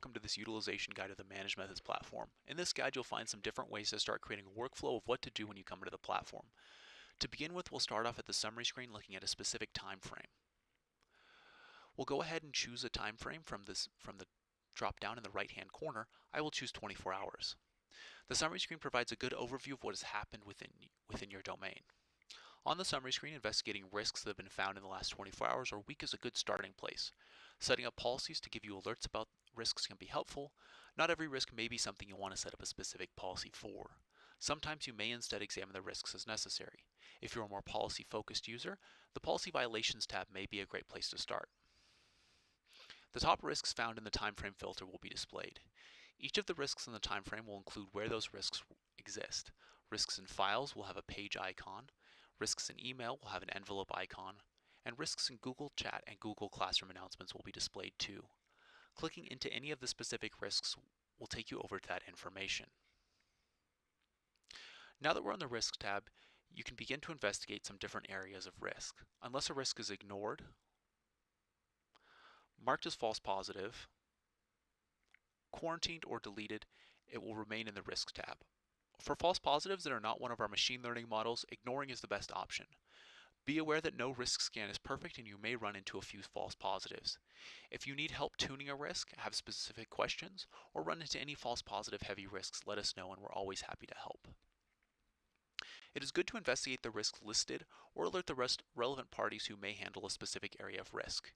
welcome to this utilization guide of the ManagedMethods platform. In this guide, you'll find some different ways to start creating a workflow of what to do when you come into the platform. To begin with, we'll start off at the summary screen looking at a specific time frame. We'll go ahead and choose a time frame from the drop down in the right hand corner. I will choose 24 hours. The summary screen provides a good overview of what has happened within your domain. On the summary screen, investigating risks that have been found in the last 24 hours or week is a good starting place. Setting up policies to give you alerts about risks can be helpful. Not every risk may be something you want to set up a specific policy for. Sometimes you may instead examine the risks as necessary. If you're a more policy-focused user, the Policy Violations tab may be a great place to start. The top risks found in the timeframe filter will be displayed. Each of the risks in the timeframe will include where those risks exist. Risks in files will have a page icon. Risks in email will have an envelope icon. And risks in Google Chat and Google Classroom announcements will be displayed too. Clicking into any of the specific risks will take you over to that information. Now that we're on the Risk tab, you can begin to investigate some different areas of risk. Unless a risk is ignored, marked as false positive, quarantined, or deleted, it will remain in the Risk tab. For false positives that are not one of our machine learning models, ignoring is the best option. Be aware that no risk scan is perfect and you may run into a few false positives. If you need help tuning a risk, have specific questions, or run into any false positive heavy risks, let us know and we're always happy to help. It is good to investigate the risks listed or alert the relevant parties who may handle a specific area of risk.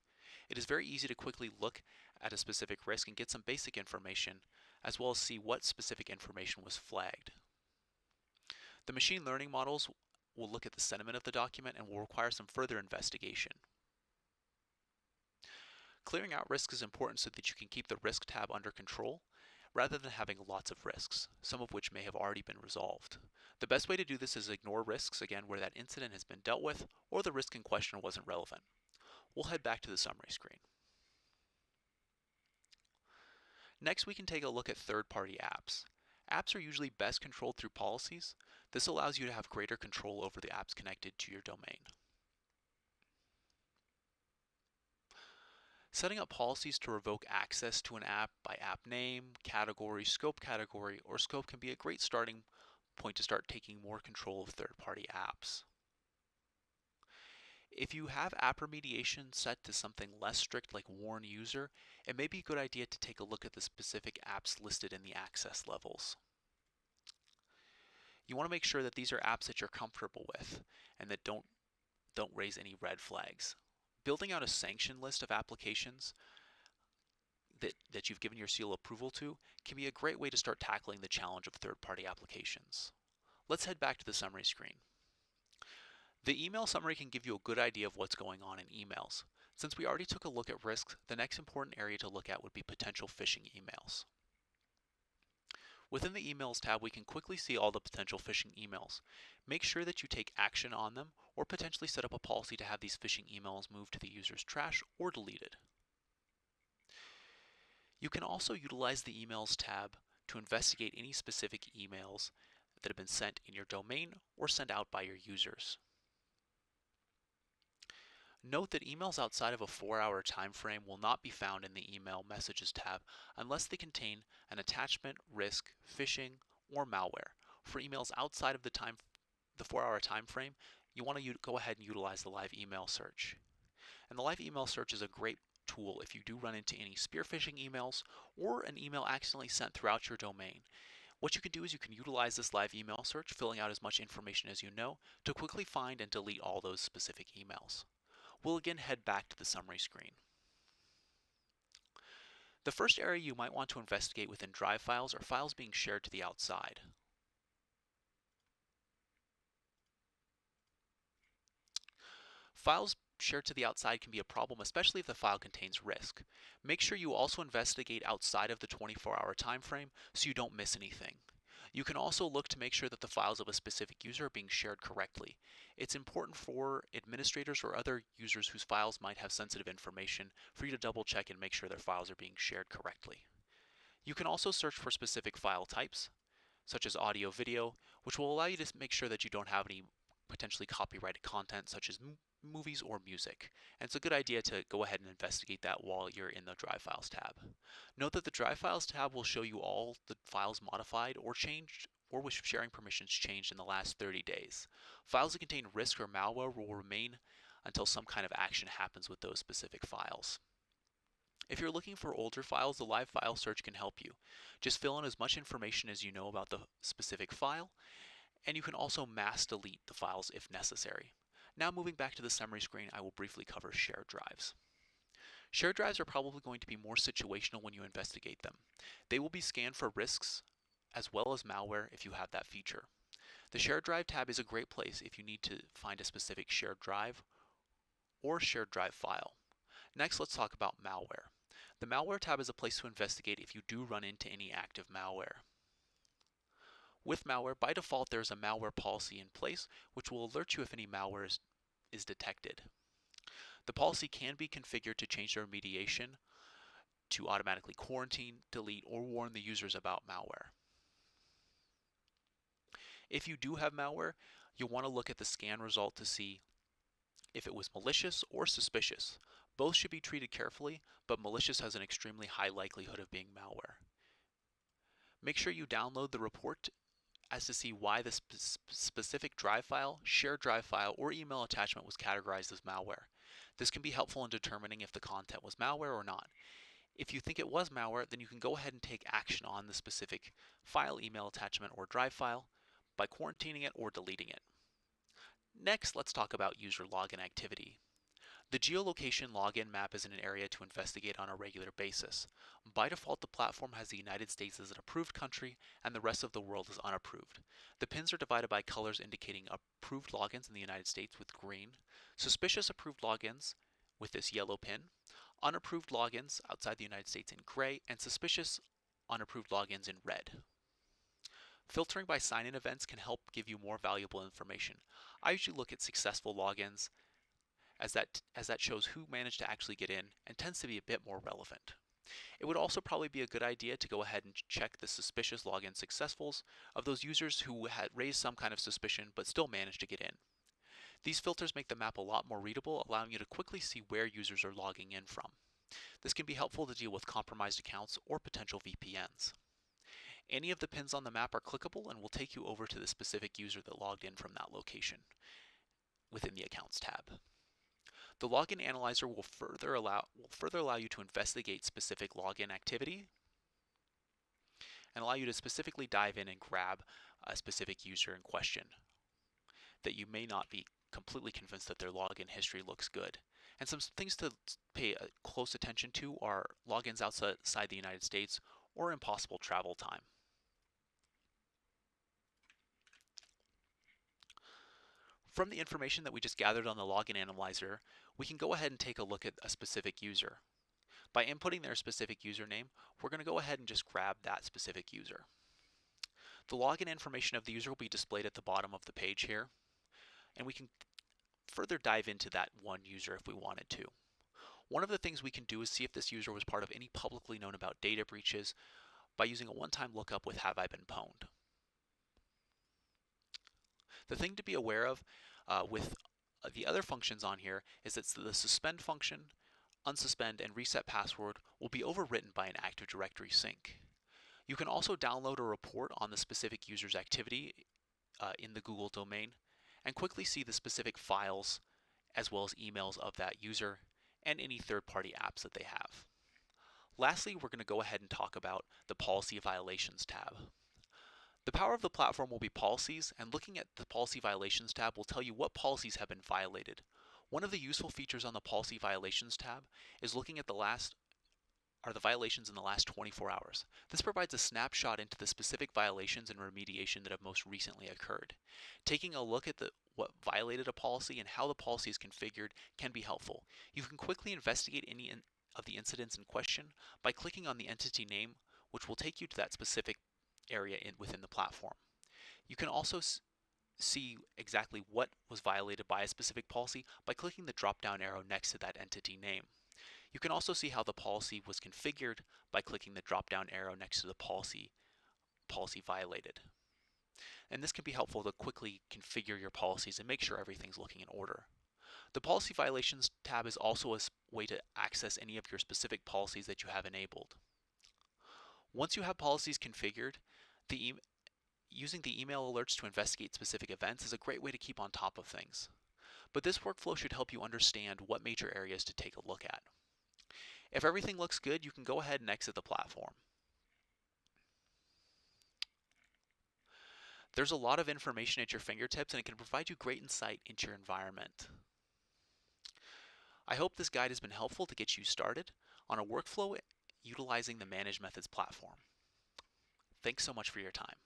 It is very easy to quickly look at a specific risk and get some basic information, as well as see what specific information was flagged. The machine learning models will look at the sentiment of the document and will require some further investigation. Clearing out risks is important so that you can keep the Risk tab under control rather than having lots of risks, some of which may have already been resolved. The best way to do this is ignore risks, again, where that incident has been dealt with or the risk in question wasn't relevant. We'll head back to the summary screen. Next, we can take a look at third-party apps. Apps are usually best controlled through policies. This allows you to have greater control over the apps connected to your domain. Setting up policies to revoke access to an app by app name, category, scope can be a great starting point to start taking more control of third-party apps. If you have app remediation set to something less strict like warn user, it may be a good idea to take a look at the specific apps listed in the access levels. You want to make sure that these are apps that you're comfortable with and that don't raise any red flags. Building out a sanction list of applications that you've given your seal approval to can be a great way to start tackling the challenge of third-party applications. Let's head back to the summary screen. The email summary can give you a good idea of what's going on in emails. Since we already took a look at risks, the next important area to look at would be potential phishing emails. Within the Emails tab, we can quickly see all the potential phishing emails. Make sure that you take action on them or potentially set up a policy to have these phishing emails moved to the user's trash or deleted. You can also utilize the Emails tab to investigate any specific emails that have been sent in your domain or sent out by your users. Note that emails outside of a 4-hour time frame will not be found in the Email Messages tab unless they contain an attachment, risk, phishing, or malware. For emails outside of the 4-hour time frame, you want to go ahead and utilize the live email search. And the live email search is a great tool if you do run into any spear phishing emails or an email accidentally sent throughout your domain. What you can do is you can utilize this live email search, filling out as much information as you know, to quickly find and delete all those specific emails. We'll again head back to the summary screen. The first area you might want to investigate within Drive files are files being shared to the outside. Files shared to the outside can be a problem, especially if the file contains risk. Make sure you also investigate outside of the 24-hour time frame so you don't miss anything. You can also look to make sure that the files of a specific user are being shared correctly. It's important for administrators or other users whose files might have sensitive information for you to double check and make sure their files are being shared correctly. You can also search for specific file types, such as audio, video, which will allow you to make sure that you don't have any potentially copyrighted content such as movies or music. And it's a good idea to go ahead and investigate that while you're in the Drive Files tab. Note that the Drive Files tab will show you all the files modified or changed or with sharing permissions changed in the last 30 days. Files that contain risk or malware will remain until some kind of action happens with those specific files. If you're looking for older files, the live file search can help you. Just fill in as much information as you know about the specific file, and you can also mass delete the files if necessary. Now moving back to the summary screen, I will briefly cover shared drives. Shared drives are probably going to be more situational when you investigate them. They will be scanned for risks as well as malware if you have that feature. The shared drive tab is a great place if you need to find a specific shared drive or shared drive file. Next, let's talk about malware. The malware tab is a place to investigate if you do run into any active malware. With malware, by default, there's a malware policy in place which will alert you if any malware is detected. The policy can be configured to change the remediation, to automatically quarantine, delete, or warn the users about malware. If you do have malware, you'll want to look at the scan result to see if it was malicious or suspicious. Both should be treated carefully, but malicious has an extremely high likelihood of being malware. Make sure you download the report as to see why the specific drive file, shared drive file, or email attachment was categorized as malware. This can be helpful in determining if the content was malware or not. If you think it was malware, then you can go ahead and take action on the specific file, email attachment, or drive file by quarantining it or deleting it. Next, let's talk about user login activity. The geolocation login map is an area to investigate on a regular basis. By default, the platform has the United States as an approved country and the rest of the world is unapproved. The pins are divided by colors indicating approved logins in the United States with green, suspicious approved logins with this yellow pin, unapproved logins outside the United States in gray, and suspicious unapproved logins in red. Filtering by sign-in events can help give you more valuable information. I usually look at successful logins as that shows who managed to actually get in and tends to be a bit more relevant. It would also probably be a good idea to go ahead and check the suspicious login successfuls of those users who had raised some kind of suspicion but still managed to get in. These filters make the map a lot more readable, allowing you to quickly see where users are logging in from. This can be helpful to deal with compromised accounts or potential VPNs. Any of the pins on the map are clickable and will take you over to the specific user that logged in from that location within the Accounts tab. The Login Analyzer will further allow you to investigate specific login activity and allow you to specifically dive in and grab a specific user in question that you may not be completely convinced that their login history looks good. And some things to pay close attention to are logins outside the United States or impossible travel time. From the information that we just gathered on the Login Analyzer, we can go ahead and take a look at a specific user. By inputting their specific username, we're going to go ahead and just grab that specific user. The login information of the user will be displayed at the bottom of the page here, and we can further dive into that one user if we wanted to. One of the things we can do is see if this user was part of any publicly known about data breaches by using a one-time lookup with Have I Been Pwned. The thing to be aware of with the other functions on here is that the suspend function, unsuspend, and reset password will be overwritten by an Active Directory sync. You can also download a report on the specific user's activity in the Google domain and quickly see the specific files as well as emails of that user and any third-party apps that they have. Lastly, we're going to go ahead and talk about the Policy Violations tab. The power of the platform will be policies, and looking at the Policy Violations tab will tell you what policies have been violated. One of the useful features on the Policy Violations tab is looking at the violations in the last 24 hours. This provides a snapshot into the specific violations and remediation that have most recently occurred. Taking a look at what violated a policy and how the policy is configured can be helpful. You can quickly investigate any of the incidents in question by clicking on the entity name, which will take you to that specific area within the platform. You can also see exactly what was violated by a specific policy by clicking the drop-down arrow next to that entity name. You can also see how the policy was configured by clicking the drop-down arrow next to the policy violated. And this can be helpful to quickly configure your policies and make sure everything's looking in order. The Policy Violations tab is also a way to access any of your specific policies that you have enabled. Once you have policies configured, using the email alerts to investigate specific events is a great way to keep on top of things. But this workflow should help you understand what major areas to take a look at. If everything looks good, you can go ahead and exit the platform. There's a lot of information at your fingertips, and it can provide you great insight into your environment. I hope this guide has been helpful to get you started on a workflow utilizing the ManagedMethods platform. Thanks so much for your time.